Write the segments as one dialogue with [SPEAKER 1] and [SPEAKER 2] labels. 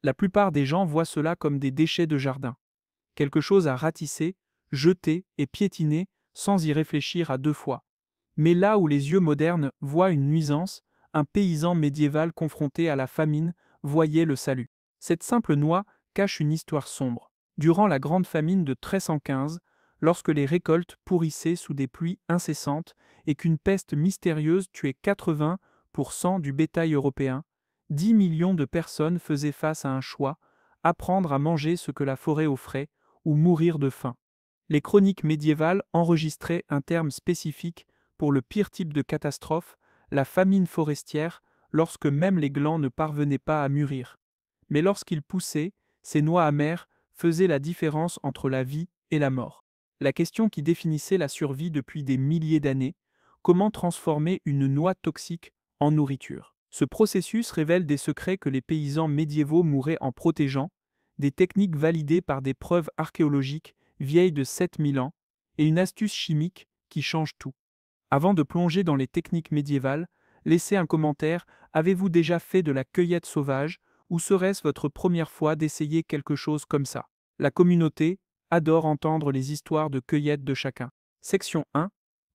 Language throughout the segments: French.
[SPEAKER 1] La plupart des gens voient cela comme des déchets de jardin, quelque chose à ratisser, jeter et piétiner sans y réfléchir à deux fois. Mais là où les yeux modernes voient une nuisance, un paysan médiéval confronté à la famine voyait le salut. Cette simple noix cache une histoire sombre. Durant la grande famine de 1315, lorsque les récoltes pourrissaient sous des pluies incessantes et qu'une peste mystérieuse tuait 80% du bétail européen, 10 millions de personnes faisaient face à un choix, apprendre à manger ce que la forêt offrait ou mourir de faim. Les chroniques médiévales enregistraient un terme spécifique pour le pire type de catastrophe, la famine forestière, lorsque même les glands ne parvenaient pas à mûrir. Mais lorsqu'ils poussaient, ces noix amères faisaient la différence entre la vie et la mort. La question qui définissait la survie depuis des milliers d'années, comment transformer une noix toxique en nourriture? Ce processus révèle des secrets que les paysans médiévaux mouraient en protégeant, des techniques validées par des preuves archéologiques vieilles de 7000 ans, et une astuce chimique qui change tout. Avant de plonger dans les techniques médiévales, laissez un commentaire. Avez-vous déjà fait de la cueillette sauvage ou serait-ce votre première fois d'essayer quelque chose comme ça? La communauté adore entendre les histoires de cueillette de chacun. Section 1.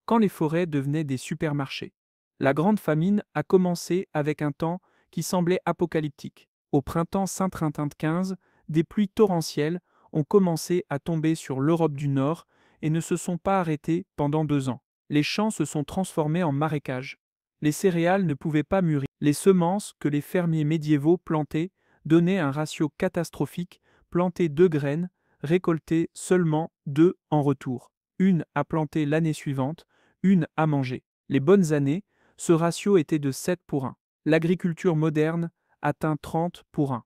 [SPEAKER 1] Quand les forêts devenaient des supermarchés. La grande famine a commencé avec un temps qui semblait apocalyptique. Au printemps Saint-Trintin de 15, des pluies torrentielles ont commencé à tomber sur l'Europe du Nord et ne se sont pas arrêtées pendant 2 ans. Les champs se sont transformés en marécages. Les céréales ne pouvaient pas mûrir. Les semences que les fermiers médiévaux plantaient donnaient un ratio catastrophique, planter 2 graines, récolter seulement 2 en retour. Une à planter l'année suivante, une à manger. Les bonnes années, ce ratio était de 7 pour 1. L'agriculture moderne atteint 30 pour 1.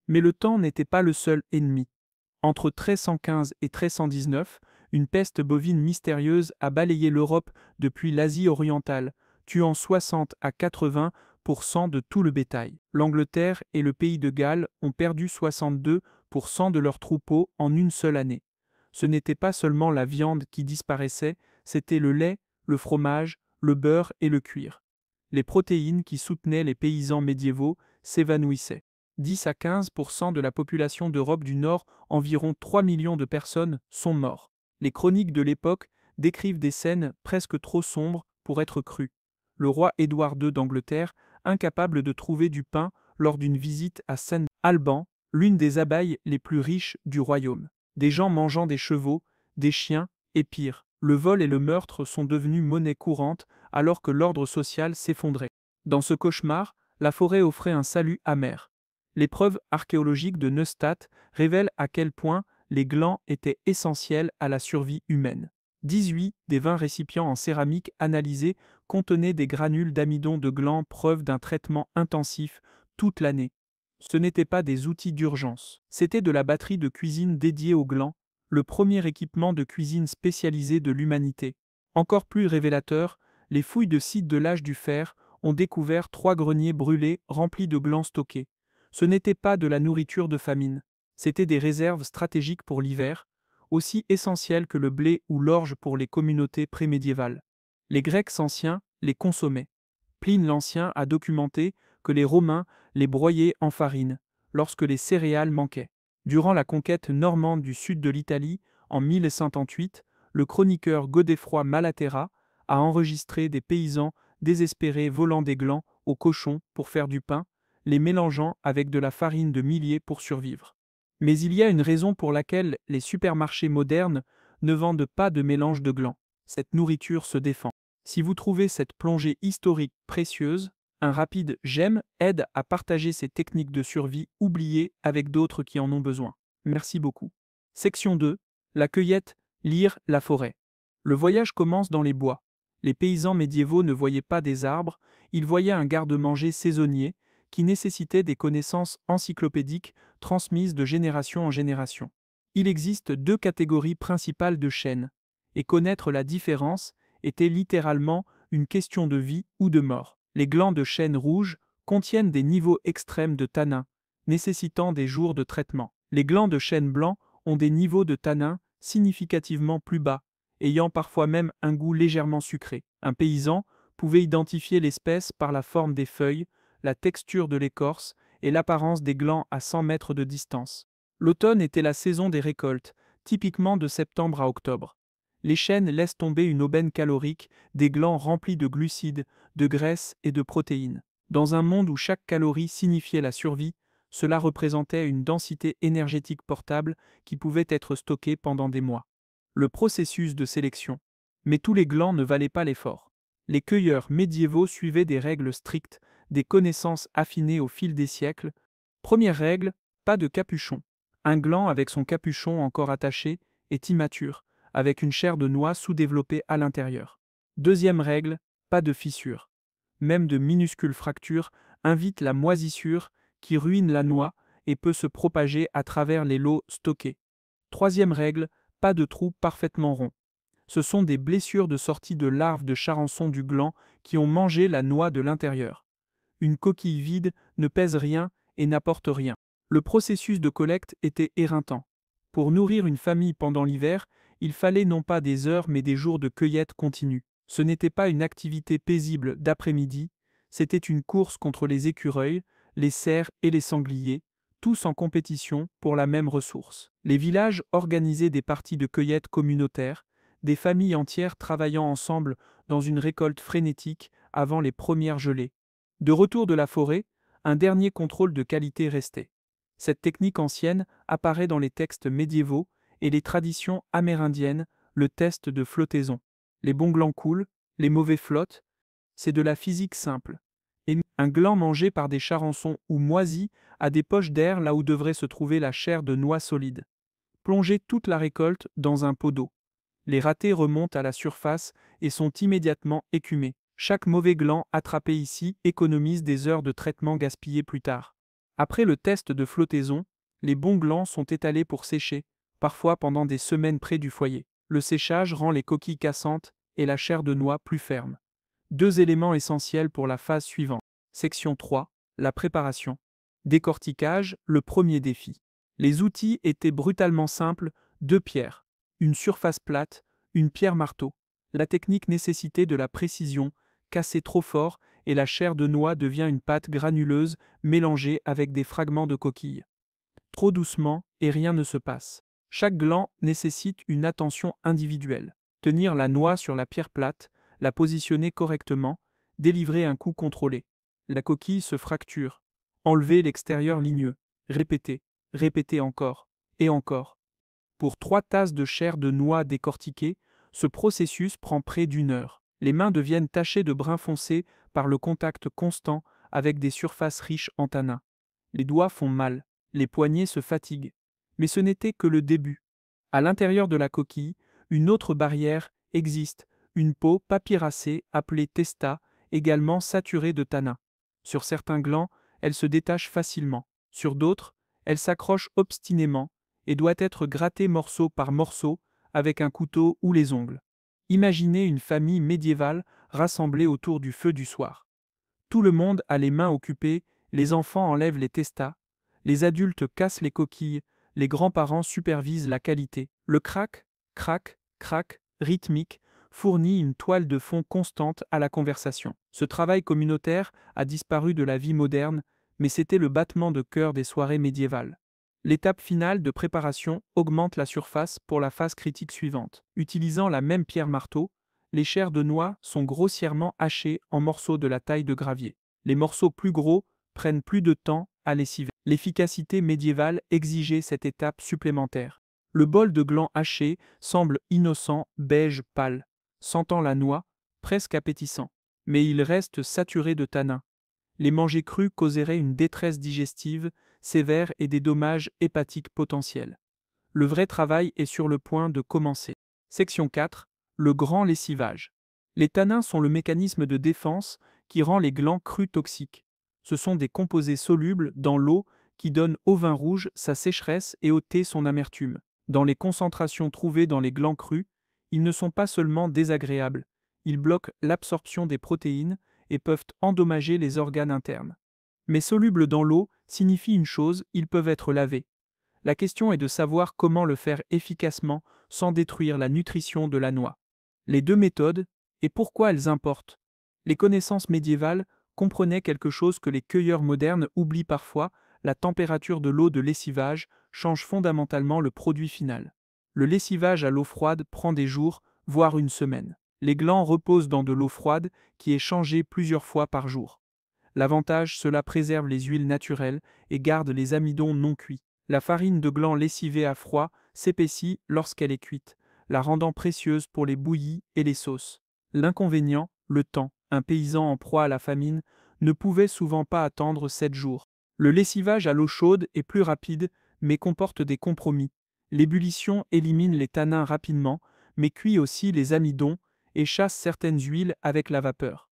[SPEAKER 1] Mais le temps n'était pas le seul ennemi. Entre 1315 et 1319, une peste bovine mystérieuse a balayé l'Europe depuis l'Asie orientale, tuant 60 à 80% de tout le bétail. L'Angleterre et le pays de Galles ont perdu 62% de leurs troupeaux en une seule année. Ce n'était pas seulement la viande qui disparaissait, c'était le lait, le fromage, le beurre et le cuir. Les protéines qui soutenaient les paysans médiévaux s'évanouissaient. 10 à 15% de la population d'Europe du Nord, environ 3 millions de personnes, sont morts. Les chroniques de l'époque décrivent des scènes presque trop sombres pour être crues. Le roi Édouard II d'Angleterre, incapable de trouver du pain lors d'une visite à Saint-Alban, l'une des abbayes les plus riches du royaume. Des gens mangeant des chevaux, des chiens, et pire, le vol et le meurtre sont devenus monnaie courante alors que l'ordre social s'effondrait. Dans ce cauchemar, la forêt offrait un salut amer. Les preuves archéologiques de Neustadt révèlent à quel point les glands étaient essentiels à la survie humaine. 18 des 20 récipients en céramique analysés contenaient des granules d'amidon de gland, preuve d'un traitement intensif toute l'année. Ce n'étaient pas des outils d'urgence, c'était de la batterie de cuisine dédiée aux glands, le premier équipement de cuisine spécialisé de l'humanité. Encore plus révélateur, les fouilles de sites de l'âge du fer ont découvert 3 greniers brûlés remplis de glands stockés. Ce n'était pas de la nourriture de famine, c'était des réserves stratégiques pour l'hiver, aussi essentielles que le blé ou l'orge pour les communautés prémédiévales. Les Grecs anciens les consommaient. Pline l'Ancien a documenté que les Romains les broyaient en farine, lorsque les céréales manquaient. Durant la conquête normande du sud de l'Italie, en 1058, le chroniqueur Godefroy Malaterra a enregistré des paysans désespérés volant des glands aux cochons pour faire du pain, les mélangeant avec de la farine de millet pour survivre. Mais il y a une raison pour laquelle les supermarchés modernes ne vendent pas de mélange de glands. Cette nourriture se défend. Si vous trouvez cette plongée historique précieuse, un rapide j'aime aide à partager ces techniques de survie oubliées avec d'autres qui en ont besoin. Merci beaucoup. Section 2. La cueillette, lire la forêt. Le voyage commence dans les bois. Les paysans médiévaux ne voyaient pas des arbres, ils voyaient un garde-manger saisonnier qui nécessitait des connaissances encyclopédiques transmises de génération en génération. Il existe 2 catégories principales de chênes, et connaître la différence était littéralement une question de vie ou de mort. Les glands de chêne rouge contiennent des niveaux extrêmes de tanins, nécessitant des jours de traitement. Les glands de chêne blanc ont des niveaux de tanins significativement plus bas, ayant parfois même un goût légèrement sucré. Un paysan pouvait identifier l'espèce par la forme des feuilles, la texture de l'écorce et l'apparence des glands à 100 mètres de distance. L'automne était la saison des récoltes, typiquement de septembre à octobre. Les chênes laissent tomber une aubaine calorique, des glands remplis de glucides, de graisses et de protéines. Dans un monde où chaque calorie signifiait la survie, cela représentait une densité énergétique portable qui pouvait être stockée pendant des mois. Le processus de sélection. Mais tous les glands ne valaient pas l'effort. Les cueilleurs médiévaux suivaient des règles strictes, des connaissances affinées au fil des siècles. Première règle, pas de capuchon. Un gland avec son capuchon encore attaché est immature, avec une chair de noix sous-développée à l'intérieur. Deuxième règle, pas de fissures. Même de minuscules fractures invitent la moisissure qui ruine la noix et peut se propager à travers les lots stockés. Troisième règle, pas de trous parfaitement ronds. Ce sont des blessures de sortie de larves de charançon du gland qui ont mangé la noix de l'intérieur. Une coquille vide ne pèse rien et n'apporte rien. Le processus de collecte était éreintant. Pour nourrir une famille pendant l'hiver, il fallait non pas des heures mais des jours de cueillette continue. Ce n'était pas une activité paisible d'après-midi, c'était une course contre les écureuils, les cerfs et les sangliers, tous en compétition pour la même ressource. Les villages organisaient des parties de cueillette communautaires, des familles entières travaillant ensemble dans une récolte frénétique avant les premières gelées. De retour de la forêt, un dernier contrôle de qualité restait. Cette technique ancienne apparaît dans les textes médiévaux et les traditions amérindiennes, le test de flottaison. Les bons glands coulent, les mauvais flottent, c'est de la physique simple. Et un gland mangé par des charançons ou moisi a des poches d'air là où devrait se trouver la chair de noix solide. Plongez toute la récolte dans un pot d'eau. Les ratés remontent à la surface et sont immédiatement écumés. Chaque mauvais gland attrapé ici économise des heures de traitement gaspillées plus tard. Après le test de flottaison, les bons glands sont étalés pour sécher, parfois pendant des semaines près du foyer. Le séchage rend les coquilles cassantes et la chair de noix plus ferme. Deux éléments essentiels pour la phase suivante. Section 3. La préparation. Décortiquage, le premier défi. Les outils étaient brutalement simples, 2 pierres, une surface plate, une pierre marteau. La technique nécessitait de la précision, casser trop fort et la chair de noix devient une pâte granuleuse mélangée avec des fragments de coquille. Trop doucement et rien ne se passe. Chaque gland nécessite une attention individuelle. Tenir la noix sur la pierre plate, la positionner correctement, délivrer un coup contrôlé. La coquille se fracture. Enlever l'extérieur ligneux. Répéter, répéter encore, et encore. Pour 3 tasses de chair de noix décortiquée, ce processus prend près d'1 heure. Les mains deviennent tachées de brun foncé par le contact constant avec des surfaces riches en tanins. Les doigts font mal, les poignets se fatiguent. Mais ce n'était que le début. À l'intérieur de la coquille, une autre barrière existe, une peau papyracée appelée testa, également saturée de tanins. Sur certains glands, elle se détache facilement. Sur d'autres, elle s'accroche obstinément et doit être grattée morceau par morceau avec un couteau ou les ongles. Imaginez une famille médiévale rassemblée autour du feu du soir. Tout le monde a les mains occupées, les enfants enlèvent les testas, les adultes cassent les coquilles, les grands-parents supervisent la qualité. Le crac, crac, crac, rythmique, fournit une toile de fond constante à la conversation. Ce travail communautaire a disparu de la vie moderne, mais c'était le battement de cœur des soirées médiévales. L'étape finale de préparation augmente la surface pour la phase critique suivante. Utilisant la même pierre marteau, les chairs de noix sont grossièrement hachées en morceaux de la taille de gravier. Les morceaux plus gros prennent plus de temps à lessiver. L'efficacité médiévale exigeait cette étape supplémentaire. Le bol de gland haché semble innocent, beige pâle, sentant la noix, presque appétissant. Mais il reste saturé de tanins. Les manger crus causeraient une détresse digestive sévère et des dommages hépatiques potentiels. Le vrai travail est sur le point de commencer. Section 4. Le grand lessivage. Les tanins sont le mécanisme de défense qui rend les glands crus toxiques. Ce sont des composés solubles dans l'eau qui donnent au vin rouge sa sécheresse et au thé son amertume. Dans les concentrations trouvées dans les glands crus, ils ne sont pas seulement désagréables, ils bloquent l'absorption des protéines et peuvent endommager les organes internes. Mais solubles dans l'eau signifie une chose, ils peuvent être lavés. La question est de savoir comment le faire efficacement sans détruire la nutrition de la noix. Les deux méthodes, et pourquoi elles importent. Les connaissances médiévales Comprenez quelque chose que les cueilleurs modernes oublient parfois, la température de l'eau de lessivage change fondamentalement le produit final. Le lessivage à l'eau froide prend des jours, voire une semaine. Les glands reposent dans de l'eau froide qui est changée plusieurs fois par jour. L'avantage, cela préserve les huiles naturelles et garde les amidons non cuits. La farine de gland lessivée à froid s'épaissit lorsqu'elle est cuite, la rendant précieuse pour les bouillies et les sauces. L'inconvénient, le temps. Un paysan en proie à la famine ne pouvait souvent pas attendre 7 jours. Le lessivage à l'eau chaude est plus rapide, mais comporte des compromis. L'ébullition élimine les tanins rapidement, mais cuit aussi les amidons et chasse certaines huiles avec la vapeur.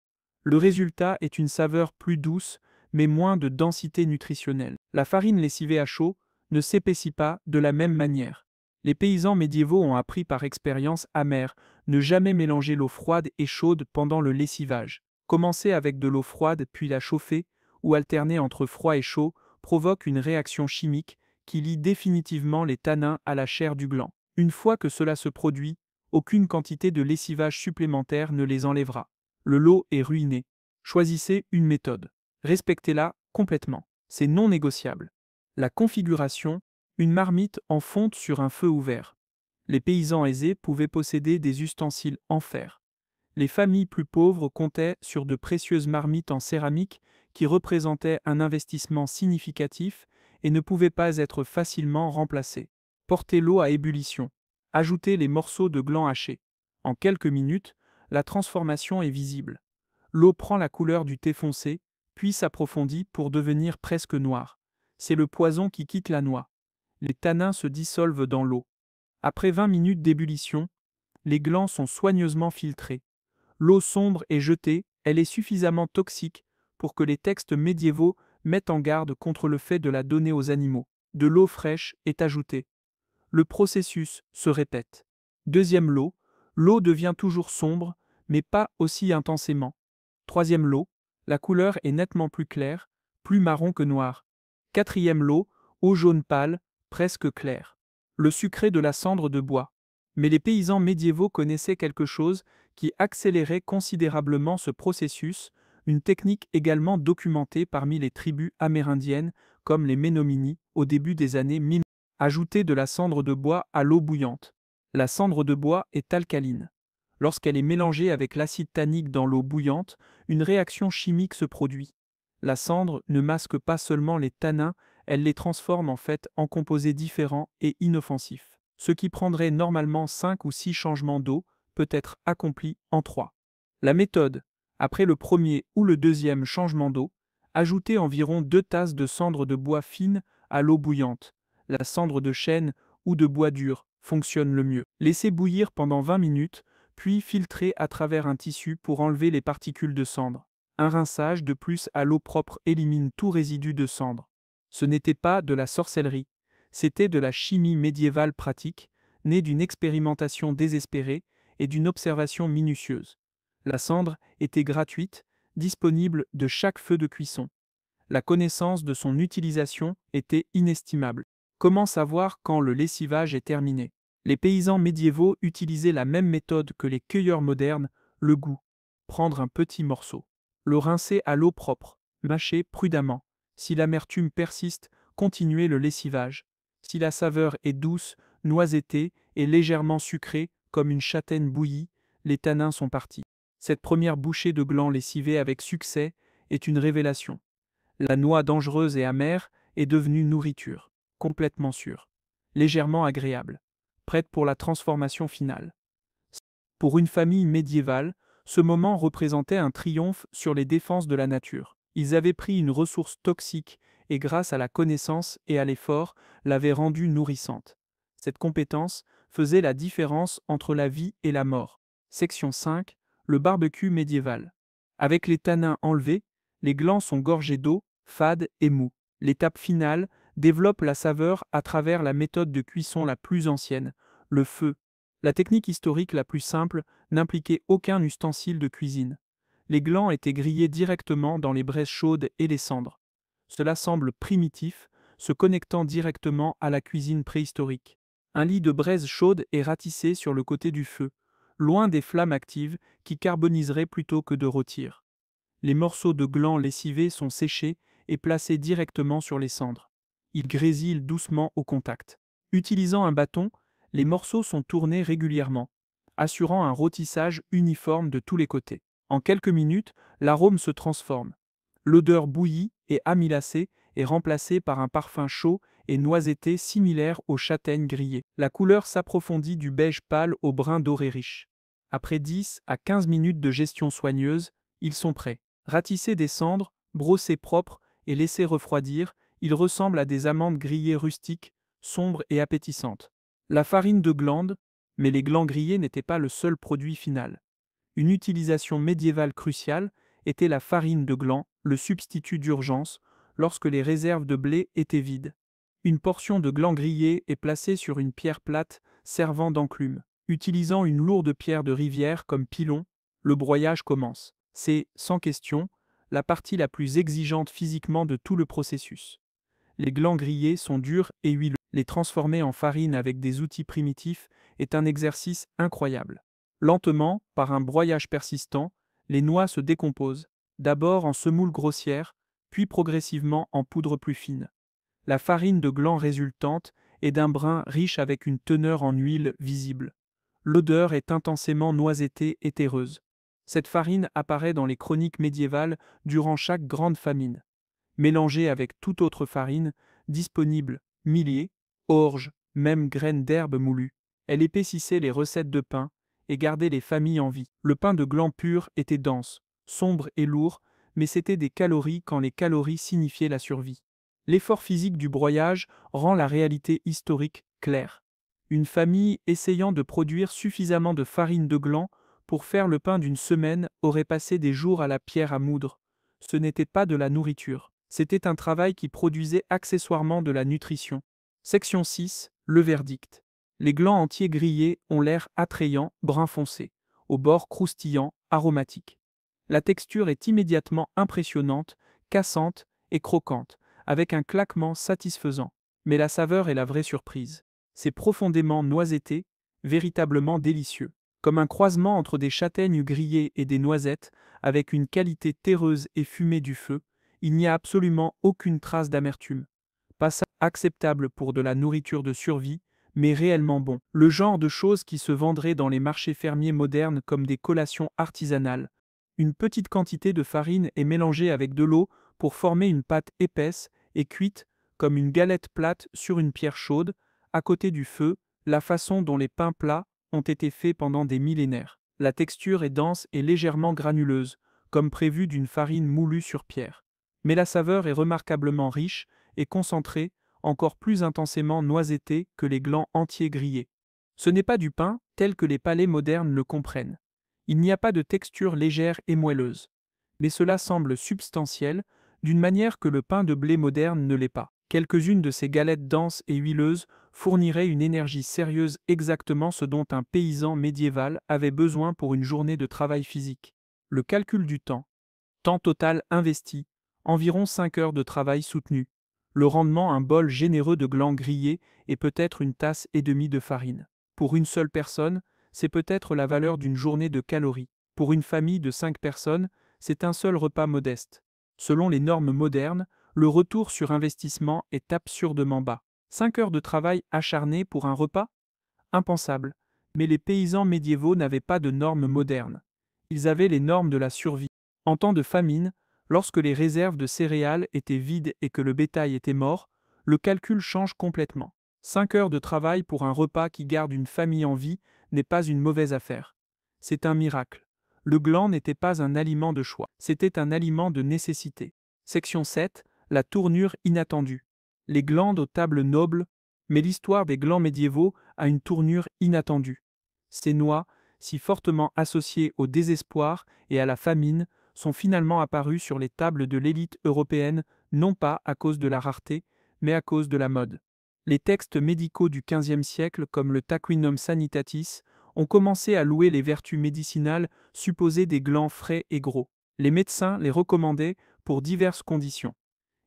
[SPEAKER 1] Le résultat est une saveur plus douce, mais moins de densité nutritionnelle. La farine lessivée à chaud ne s'épaissit pas de la même manière. Les paysans médiévaux ont appris par expérience amère ne jamais mélanger l'eau froide et chaude pendant le lessivage. Commencer avec de l'eau froide puis la chauffer, ou alterner entre froid et chaud, provoque une réaction chimique qui lie définitivement les tanins à la chair du gland. Une fois que cela se produit, aucune quantité de lessivage supplémentaire ne les enlèvera. Le lot est ruiné. Choisissez une méthode. Respectez-la complètement. C'est non négociable. La configuration, une marmite en fonte sur un feu ouvert. Les paysans aisés pouvaient posséder des ustensiles en fer. Les familles plus pauvres comptaient sur de précieuses marmites en céramique qui représentaient un investissement significatif et ne pouvaient pas être facilement remplacées. Portez l'eau à ébullition. Ajoutez les morceaux de gland hachés. En quelques minutes, la transformation est visible. L'eau prend la couleur du thé foncé, puis s'approfondit pour devenir presque noire. C'est le poison qui quitte la noix. Les tanins se dissolvent dans l'eau. Après 20 minutes d'ébullition, les glands sont soigneusement filtrés. L'eau sombre est jetée, elle est suffisamment toxique pour que les textes médiévaux mettent en garde contre le fait de la donner aux animaux. De l'eau fraîche est ajoutée. Le processus se répète. Deuxième lot, l'eau devient toujours sombre, mais pas aussi intensément. Troisième lot, la couleur est nettement plus claire, plus marron que noir. Quatrième lot, eau jaune pâle, presque claire. Le sucré de la cendre de bois. Mais les paysans médiévaux connaissaient quelque chose qui accélérait considérablement ce processus, une technique également documentée parmi les tribus amérindiennes comme les Menominee au début des années 1000. Ajouter de la cendre de bois à l'eau bouillante. La cendre de bois est alcaline. Lorsqu'elle est mélangée avec l'acide tannique dans l'eau bouillante, une réaction chimique se produit. La cendre ne masque pas seulement les tanins, elle les transforme en fait en composés différents et inoffensifs. Ce qui prendrait normalement 5 ou 6 changements d'eau peut être accompli en 3. La méthode. Après le premier ou le deuxième changement d'eau, ajoutez environ 2 tasses de cendre de bois fine à l'eau bouillante. La cendre de chêne ou de bois dur fonctionne le mieux. Laissez bouillir pendant 20 minutes, puis filtrez à travers un tissu pour enlever les particules de cendre. Un rinçage de plus à l'eau propre élimine tout résidu de cendre. Ce n'était pas de la sorcellerie, c'était de la chimie médiévale pratique, née d'une expérimentation désespérée et d'une observation minutieuse. La cendre était gratuite, disponible de chaque feu de cuisson. La connaissance de son utilisation était inestimable. Comment savoir quand le lessivage est terminé? Les paysans médiévaux utilisaient la même méthode que les cueilleurs modernes, le goût. Prendre un petit morceau. Le rincer à l'eau propre. Mâcher prudemment. Si l'amertume persiste, continuez le lessivage. Si la saveur est douce, noisettée et légèrement sucrée, comme une châtaigne bouillie, les tanins sont partis. Cette première bouchée de gland lessivé avec succès est une révélation. La noix dangereuse et amère est devenue nourriture, complètement sûre, légèrement agréable, prête pour la transformation finale. Pour une famille médiévale, ce moment représentait un triomphe sur les défenses de la nature. Ils avaient pris une ressource toxique et grâce à la connaissance et à l'effort, l'avaient rendue nourrissante. Cette compétence faisait la différence entre la vie et la mort. Section 5. Le barbecue médiéval. Avec les tanins enlevés, les glands sont gorgés d'eau, fades et mous. L'étape finale développe la saveur à travers la méthode de cuisson la plus ancienne, le feu. La technique historique la plus simple n'impliquait aucun ustensile de cuisine. Les glands étaient grillés directement dans les braises chaudes et les cendres. Cela semble primitif, se connectant directement à la cuisine préhistorique. Un lit de braise chaude est ratissé sur le côté du feu, loin des flammes actives qui carboniseraient plutôt que de rôtir. Les morceaux de gland lessivés sont séchés et placés directement sur les cendres. Ils grésillent doucement au contact. Utilisant un bâton, les morceaux sont tournés régulièrement, assurant un rôtissage uniforme de tous les côtés. En quelques minutes, l'arôme se transforme. L'odeur bouillie et amylacée est remplacée par un parfum chaud et noisetté similaire aux châtaignes grillées. La couleur s'approfondit du beige pâle au brun doré riche. Après 10 à 15 minutes de gestion soigneuse, ils sont prêts. Ratissés des cendres, brossés propres et laissés refroidir, ils ressemblent à des amandes grillées rustiques, sombres et appétissantes. La farine de glande, mais les glands grillés n'étaient pas le seul produit final. Une utilisation médiévale cruciale était la farine de gland, le substitut d'urgence, lorsque les réserves de blé étaient vides. Une portion de gland grillé est placée sur une pierre plate servant d'enclume. Utilisant une lourde pierre de rivière comme pilon, le broyage commence. C'est, sans question, la partie la plus exigeante physiquement de tout le processus. Les glands grillés sont durs et huileux. Les transformer en farine avec des outils primitifs est un exercice incroyable. Lentement, par un broyage persistant, les noix se décomposent, d'abord en semoule grossière, puis progressivement en poudre plus fine. La farine de gland résultante est d'un brun riche avec une teneur en huile visible. L'odeur est intensément noisettée et terreuse. Cette farine apparaît dans les chroniques médiévales durant chaque grande famine. Mélangée avec toute autre farine, disponible, millet, orge, même graines d'herbe moulues. Elle épaississait les recettes de pain et gardait les familles en vie. Le pain de gland pur était dense, sombre et lourd, mais c'était des calories quand les calories signifiaient la survie. L'effort physique du broyage rend la réalité historique claire. Une famille essayant de produire suffisamment de farine de gland pour faire le pain d'une semaine aurait passé des jours à la pierre à moudre. Ce n'était pas de la nourriture. C'était un travail qui produisait accessoirement de la nutrition. Section 6. Le verdict. Les glands entiers grillés ont l'air attrayant, brun foncé, aux bords croustillants, aromatiques. La texture est immédiatement impressionnante, cassante et croquante, avec un claquement satisfaisant. Mais la saveur est la vraie surprise. C'est profondément noisetté, véritablement délicieux. Comme un croisement entre des châtaignes grillées et des noisettes, avec une qualité terreuse et fumée du feu, il n'y a absolument aucune trace d'amertume. Pas ça acceptable pour de la nourriture de survie, mais réellement bon. Le genre de choses qui se vendraient dans les marchés fermiers modernes comme des collations artisanales. Une petite quantité de farine est mélangée avec de l'eau pour former une pâte épaisse et cuite comme une galette plate sur une pierre chaude, à côté du feu, la façon dont les pains plats ont été faits pendant des millénaires. La texture est dense et légèrement granuleuse, comme prévu d'une farine moulue sur pierre. Mais la saveur est remarquablement riche et concentrée, encore plus intensément noisettée que les glands entiers grillés. Ce n'est pas du pain tel que les palais modernes le comprennent. Il n'y a pas de texture légère et moelleuse. Mais cela semble substantiel, d'une manière que le pain de blé moderne ne l'est pas. Quelques-unes de ces galettes denses et huileuses fourniraient une énergie sérieuse, exactement ce dont un paysan médiéval avait besoin pour une journée de travail physique. Le calcul du temps. Temps total investi, environ 5 heures de travail soutenu. Le rendement, un bol généreux de glands grillés et peut-être une tasse et demie de farine. Pour une seule personne, c'est peut-être la valeur d'une journée de calories. Pour une famille de 5 personnes, c'est un seul repas modeste. Selon les normes modernes, le retour sur investissement est absurdement bas. 5 heures de travail acharné pour un repas? Impensable. Mais les paysans médiévaux n'avaient pas de normes modernes. Ils avaient les normes de la survie. En temps de famine, lorsque les réserves de céréales étaient vides et que le bétail était mort, le calcul change complètement. 5 heures de travail pour un repas qui garde une famille en vie n'est pas une mauvaise affaire. C'est un miracle. Le gland n'était pas un aliment de choix, c'était un aliment de nécessité. Section 7. La tournure inattendue. Les glandes aux tables nobles, mais l'histoire des glands médiévaux a une tournure inattendue. Ces noix, si fortement associées au désespoir et à la famine, sont finalement apparues sur les tables de l'élite européenne, non pas à cause de la rareté, mais à cause de la mode. Les textes médicaux du XVe siècle, comme le Taquinum Sanitatis, ont commencé à louer les vertus médicinales supposées des glands frais et gros. Les médecins les recommandaient pour diverses conditions.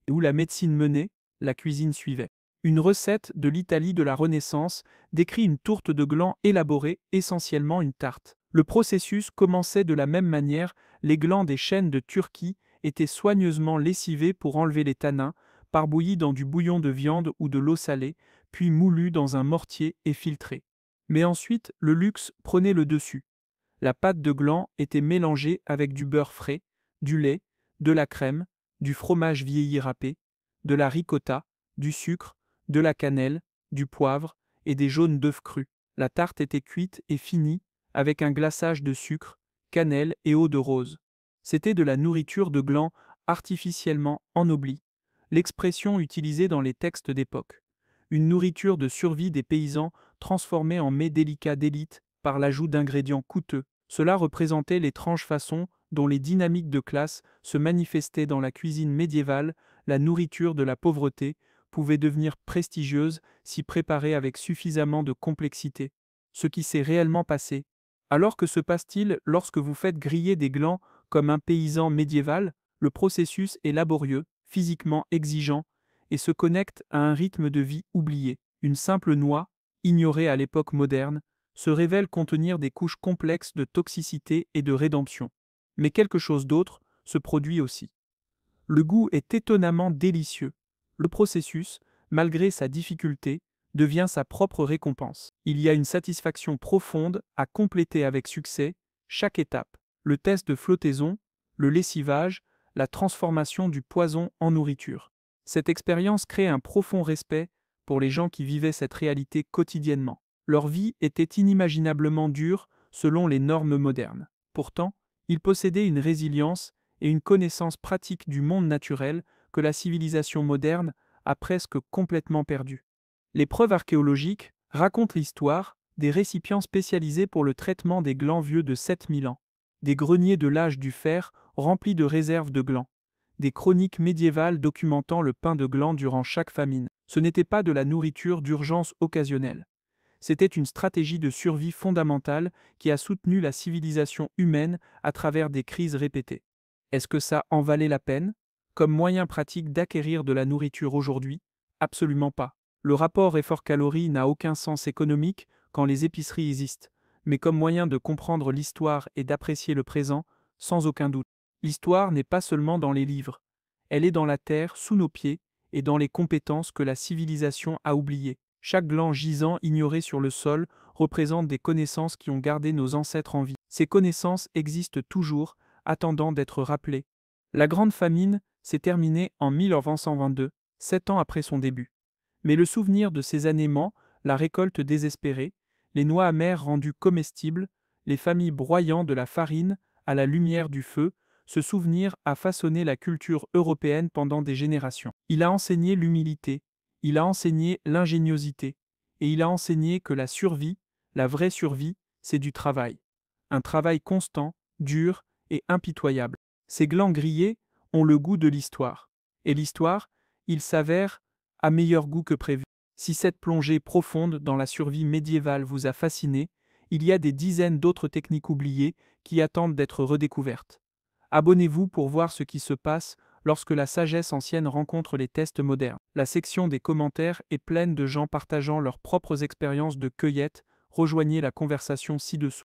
[SPEAKER 1] Et où la médecine menait, la cuisine suivait. Une recette de l'Italie de la Renaissance décrit une tourte de gland élaborée, essentiellement une tarte. Le processus commençait de la même manière, les glands des chênes de Turquie étaient soigneusement lessivés pour enlever les tanins, parbouillis dans du bouillon de viande ou de l'eau salée, puis moulus dans un mortier et filtrés. Mais ensuite, le luxe prenait le dessus. La pâte de gland était mélangée avec du beurre frais, du lait, de la crème, du fromage vieilli râpé, de la ricotta, du sucre, de la cannelle, du poivre et des jaunes d'œufs crus. La tarte était cuite et finie avec un glaçage de sucre, cannelle et eau de rose. C'était de la nourriture de gland artificiellement ennoblie, l'expression utilisée dans les textes d'époque. Une nourriture de survie des paysans transformée en mets délicats d'élite par l'ajout d'ingrédients coûteux. Cela représentait l'étrange façon dont les dynamiques de classe se manifestaient dans la cuisine médiévale, la nourriture de la pauvreté pouvait devenir prestigieuse si préparée avec suffisamment de complexité. Ce qui s'est réellement passé. Alors que se passe-t-il lorsque vous faites griller des glands comme un paysan médiéval? Le processus est laborieux, physiquement exigeant, et se connecte à un rythme de vie oublié. Une simple noix, ignorée à l'époque moderne, se révèle contenir des couches complexes de toxicité et de rédemption. Mais quelque chose d'autre se produit aussi. Le goût est étonnamment délicieux. Le processus, malgré sa difficulté, devient sa propre récompense. Il y a une satisfaction profonde à compléter avec succès chaque étape. Le test de flottaison, le lessivage, la transformation du poison en nourriture. Cette expérience crée un profond respect pour les gens qui vivaient cette réalité quotidiennement. Leur vie était inimaginablement dure selon les normes modernes. Pourtant, ils possédaient une résilience et une connaissance pratique du monde naturel que la civilisation moderne a presque complètement perdue. Les preuves archéologiques racontent l'histoire des récipients spécialisés pour le traitement des glands vieux de 7000 ans, des greniers de l'âge du fer remplis de réserves de glands, des chroniques médiévales documentant le pain de gland durant chaque famine. Ce n'était pas de la nourriture d'urgence occasionnelle. C'était une stratégie de survie fondamentale qui a soutenu la civilisation humaine à travers des crises répétées. Est-ce que ça en valait la peine? Comme moyen pratique d'acquérir de la nourriture aujourd'hui? Absolument pas. Le rapport effort-calories n'a aucun sens économique quand les épiceries existent, mais comme moyen de comprendre l'histoire et d'apprécier le présent, sans aucun doute. L'histoire n'est pas seulement dans les livres, elle est dans la terre, sous nos pieds, et dans les compétences que la civilisation a oubliées. Chaque gland gisant ignoré sur le sol représente des connaissances qui ont gardé nos ancêtres en vie. Ces connaissances existent toujours, attendant d'être rappelées. La Grande Famine s'est terminée en 1922, 7 ans après son début. Mais le souvenir de ces années ment, la récolte désespérée, les noix amères rendues comestibles, les familles broyant de la farine à la lumière du feu, ce souvenir a façonné la culture européenne pendant des générations. Il a enseigné l'humilité, il a enseigné l'ingéniosité, et il a enseigné que la survie, la vraie survie, c'est du travail. Un travail constant, dur et impitoyable. Ces glands grillés ont le goût de l'histoire. Et l'histoire, il s'avère, a meilleur goût que prévu. Si cette plongée profonde dans la survie médiévale vous a fasciné, il y a des dizaines d'autres techniques oubliées qui attendent d'être redécouvertes. Abonnez-vous pour voir ce qui se passe lorsque la sagesse ancienne rencontre les tests modernes. La section des commentaires est pleine de gens partageant leurs propres expériences de cueillette. Rejoignez la conversation ci-dessous.